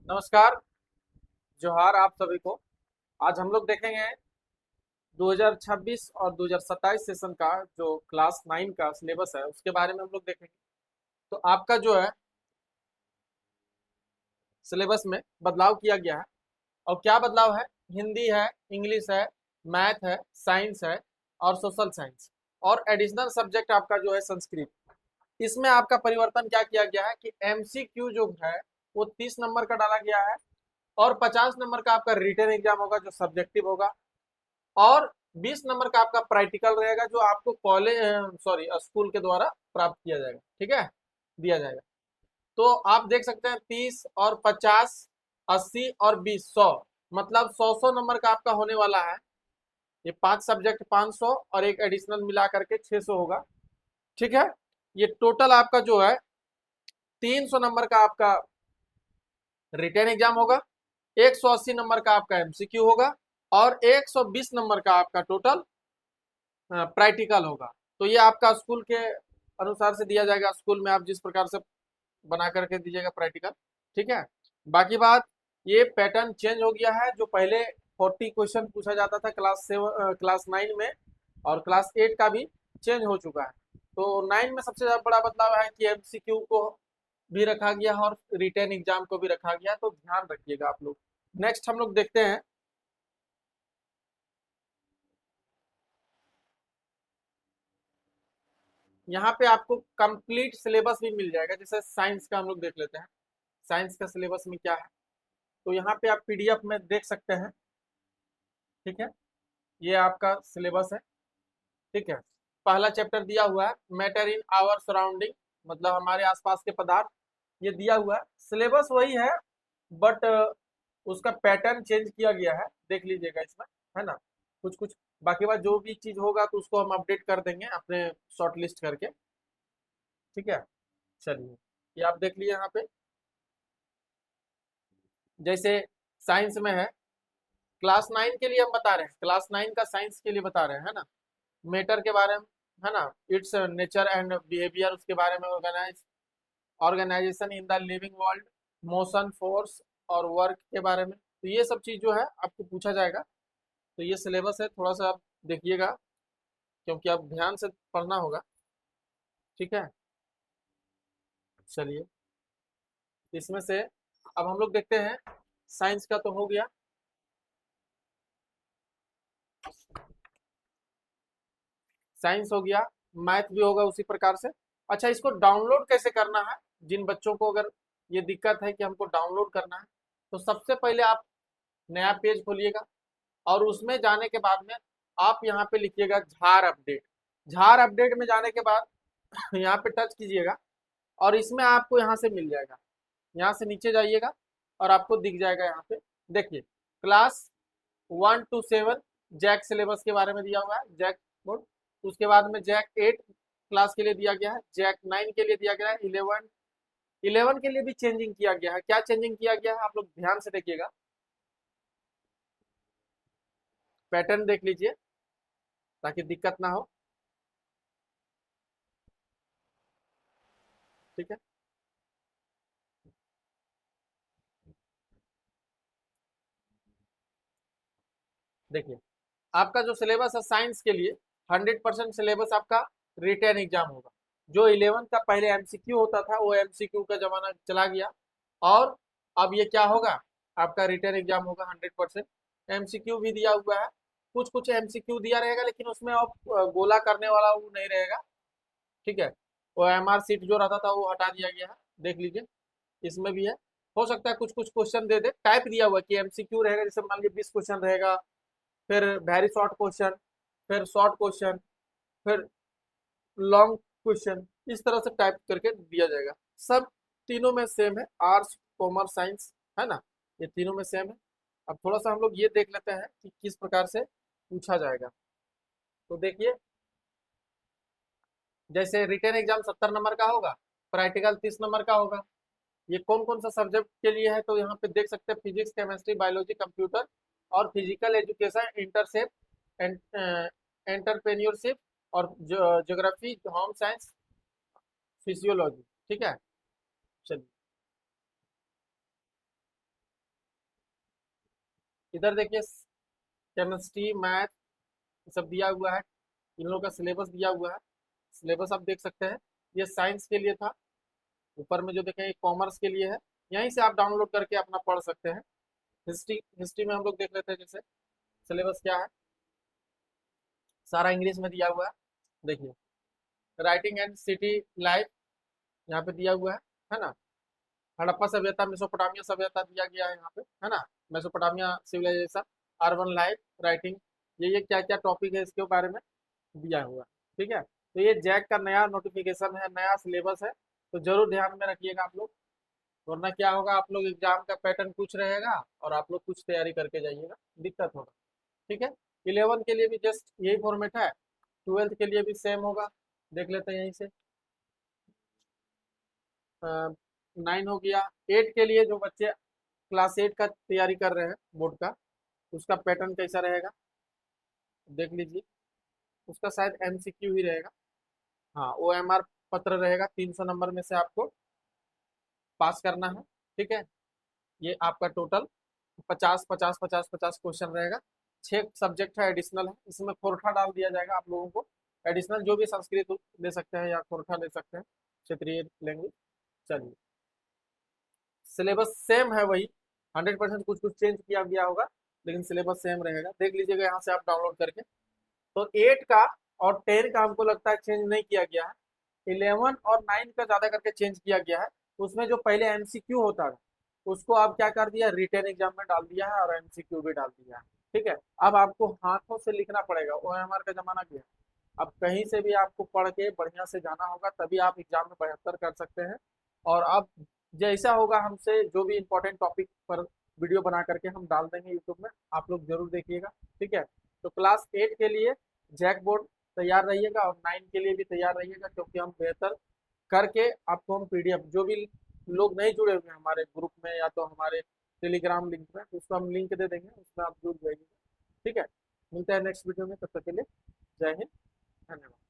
नमस्कार। जोहार आप सभी को। आज हम लोग देखेंगे 2026 और 2027 सेशन का जो क्लास 9 का सिलेबस है उसके बारे में हम लोग देखेंगे। तो आपका जो है सिलेबस में बदलाव किया गया है। और क्या बदलाव है? हिंदी है, इंग्लिश है, मैथ है, साइंस है और सोशल साइंस, और एडिशनल सब्जेक्ट आपका जो है संस्कृत। इसमें आपका परिवर्तन क्या किया गया है कि एमसीक्यू जो है वो 30 नंबर का डाला गया है, और 50 नंबर का आपका रिटन एग्जाम होगा जो सब्जेक्टिव होगा, और 20 नंबर का आपका प्रैक्टिकल रहेगा जो आपको कॉलेज सॉरी स्कूल के द्वारा प्राप्त किया जाएगा। ठीक है, दिया जाएगा। तो आप देख सकते हैं 30 और 50, 80 और 20, 100, मतलब 100 नंबर का आपका होने वाला है। ये 5 सब्जेक्ट 500 और एक एडिशनल मिला करके 600 होगा। ठीक है, ये टोटल आपका जो है 300 नंबर का आपका रिटन एग्जाम होगा, 180 नंबर का आपका एमसीक्यू होगा, और 120 नंबर का आपका टोटल प्रैक्टिकल होगा। तो ये आपका स्कूल के अनुसार से दिया जाएगा, स्कूल में आप जिस प्रकार से बना करके दीजिएगा प्रैक्टिकल। ठीक है, बाकी बात, ये पैटर्न चेंज हो गया है। जो पहले 40 क्वेश्चन पूछा जाता था क्लास 9 में, और क्लास 8 का भी चेंज हो चुका है। तो 9 में सबसे ज्यादा बड़ा बदलाव है कि एमसीक्यू को भी रखा गया है और रिटन एग्जाम को भी रखा गया है, तो ध्यान रखिएगा आप लोग। नेक्स्ट हम लोग देखते हैं, यहाँ पे आपको कंप्लीट सिलेबस भी मिल जाएगा। जैसे साइंस का हम लोग देख लेते हैं, साइंस का सिलेबस में क्या है। तो यहाँ पे आप पीडीएफ में देख सकते हैं। ठीक है, ये आपका सिलेबस है। ठीक है, पहला चैप्टर दिया हुआ है मैटर इन आवर सराउंडिंग, मतलब हमारे आसपास के पदार्थ, ये दिया हुआ है। सिलेबस वही है, बट उसका पैटर्न चेंज किया गया है, देख लीजिएगा इसमें, है ना। कुछ कुछ बाकी बात जो भी चीज होगा तो उसको हम अपडेट कर देंगे अपने शॉर्ट लिस्ट करके। ठीक है, चलिए, ये आप देख लीजिए यहाँ पे। जैसे साइंस में है, क्लास 9 के लिए हम बता रहे हैं, क्लास 9 का साइंस के लिए बता रहे हैं, है ना। मैटर के बारे में, है ना, इट्स नेचर एंड बिहेवियर, उसके बारे में, organisation in the living world, motion, force और वर्क के बारे में। तो ये सब चीज जो है आपको पूछा जाएगा। तो ये सिलेबस है, थोड़ा सा आप देखिएगा, क्योंकि आप ध्यान से पढ़ना होगा। ठीक है, चलिए, इसमें से अब हम लोग देखते हैं। साइंस का तो हो गया, साइंस हो गया, मैथ भी होगा उसी प्रकार से। अच्छा, इसको डाउनलोड कैसे करना है? जिन बच्चों को अगर ये दिक्कत है कि हमको डाउनलोड करना है, तो सबसे पहले आप नया पेज खोलिएगा, और उसमें जाने के बाद में आप यहाँ पे लिखिएगा झार अपडेट। झार अपडेट में जाने के बाद यहाँ पे टच कीजिएगा, और इसमें आपको यहाँ से मिल जाएगा। यहाँ से नीचे जाइएगा और आपको दिख जाएगा यहाँ पे, देखिए, क्लास 1 to 7 जैक सिलेबस के बारे में दिया हुआ है, जैक बोर्ड। उसके बाद में जैक 8 क्लास के लिए दिया गया है, जैक 9 के लिए दिया गया है, 11 के लिए भी चेंजिंग किया गया है। क्या चेंजिंग किया गया है आप लोग ध्यान से देखिएगा, पैटर्न देख लीजिए ताकि दिक्कत ना हो। ठीक है, देखिए, आपका जो सिलेबस है साइंस के लिए 100% सिलेबस आपका रिटन एग्जाम होगा। जो 11 का पहले एमसीक्यू होता था वो एमसीक्यू का जमाना चला गया, और अब ये क्या होगा, आपका रिटन एग्जाम होगा 100%। एमसीक्यू भी दिया हुआ है, कुछ कुछ एमसीक्यू दिया रहेगा, लेकिन उसमें अब गोला करने वाला वो नहीं रहेगा। ठीक है, वो एमआर सीट जो रहता था वो हटा दिया गया है, देख लीजिए, इसमें भी है। हो सकता है कुछ कुछ क्वेश्चन दे दे, टाइप दिया हुआ है कि एमसीक्यू रहेगा, जैसे मान लीजिए 20 क्वेश्चन रहेगा, फिर वेरी शॉर्ट क्वेश्चन, फिर शॉर्ट क्वेश्चन, फिर लॉन्ग क्वेश्चन, इस तरह से टाइप करके दिया जाएगा। सब तीनों में सेम है, आर्ट्स, कॉमर्स, साइंस, है ना, ये तीनों में सेम है। अब थोड़ा सा हम लोग ये देख लेते हैं कि किस प्रकार से पूछा जाएगा। तो देखिए, जैसे रिटन एग्जाम 70 नंबर का होगा, प्रैक्टिकल 30 नंबर का होगा। ये कौन कौन सा सब्जेक्ट के लिए है? तो यहाँ पे देख सकते हैं फिजिक्स, केमिस्ट्री, बायोलॉजी, कंप्यूटर और फिजिकल एजुकेशन, इंटरसेप, एंटरप्रेन्योरशिप और ज्योग्राफी, होम साइंस, फिजियोलॉजी। ठीक है, चलिए, इधर देखिए केमिस्ट्री, मैथ सब दिया हुआ है। इन लोगों का सिलेबस दिया हुआ है। सिलेबस आप देख सकते हैं। ये साइंस के लिए था। ऊपर में जो देखें ये कॉमर्स के लिए है। यहीं से आप डाउनलोड करके अपना पढ़ सकते हैं। हिस्ट्री हिस्ट्री में हम लोग देख लेते हैं जैसे सिलेबस क्या है। सारा इंग्लिश में दिया हुआ है। देखिए राइटिंग एंड सिटी लाइफ यहाँ पे दिया हुआ है ना। हड़प्पा सभ्यता, मेसोपोटामिया सभ्यता दिया गया है यहाँ पे, है ना। Mesopotamia civilisation, urban life, writing, ये क्या क्या टॉपिक है इसके बारे में दिया हुआ है। ठीक है, तो ये जैक का नया नोटिफिकेशन है, नया सिलेबस है, तो जरूर ध्यान में रखिएगा आप लोग। वरना क्या होगा, आप लोग एग्जाम का पैटर्न कुछ रहेगा और आप लोग कुछ तैयारी करके जाइएगा, दिक्कत होगा। ठीक है, 11 के लिए भी जस्ट यही फॉर्मेट है, 12th के लिए भी सेम होगा। देख लेते हैं यहीं से। 9 हो गया। 8 के लिए जो बच्चे क्लास 8 का तैयारी कर रहे हैं बोर्ड का, उसका पैटर्न कैसा रहेगा देख लीजिए। उसका शायद एमसीक्यू ही रहेगा। हाँ, ओएमआर पत्र रहेगा, 300 नंबर में से आपको पास करना है। ठीक है, ये आपका टोटल 50 50 50 50 क्वेश्चन रहेगा। 6 सब्जेक्ट है, एडिशनल है, इसमें खोरठा डाल दिया जाएगा आप लोगों को। एडिशनल जो भी संस्कृत ले सकते हैं या खोरठा ले सकते हैं, क्षेत्रीय लैंग्वेज। चलिए, सिलेबस सेम है वही। 100% कुछ कुछ चेंज किया गया होगा, लेकिन सिलेबस सेम रहेगा। देख लीजिएगा यहाँ से आप डाउनलोड करके। तो 8 का और 10 का हमको लगता है चेंज नहीं किया गया है। 11 और 9 का ज्यादा करके चेंज किया गया है। उसमें जो पहले एमसीक्यू होता था, उसको आप क्या कर दिया, रिटर्न एग्जाम में डाल दिया है और एमसीक्यू भी डाल दिया है। ठीक है, अब आपको हाथों से लिखना पड़ेगा, ओएमआर का जमाना गया। अब कहीं से भी आपको पढ़ के बढ़िया से जाना होगा, तभी आप एग्जाम में बेहतर कर सकते हैं। और अब जैसा होगा, हमसे जो भी इम्पोर्टेंट टॉपिक पर वीडियो बना करके हम डाल देंगे यूट्यूब में, आप लोग जरूर देखिएगा। ठीक है, तो क्लास 8 के लिए जैक बोर्ड तैयार रहिएगा और 9 के लिए भी तैयार रहिएगा, क्योंकि हम बेहतर करके आपको हम पीडीएफ, जो भी लोग नहीं जुड़े हुए हैं हमारे ग्रुप में या तो हमारे टेलीग्राम लिंक में, तो उसको हम लिंक दे देंगे, उसमें आप जुड़ जाइएगा। ठीक है, मिलते हैं नेक्स्ट वीडियो में, तब तक के लिए जय हिंद, धन्यवाद।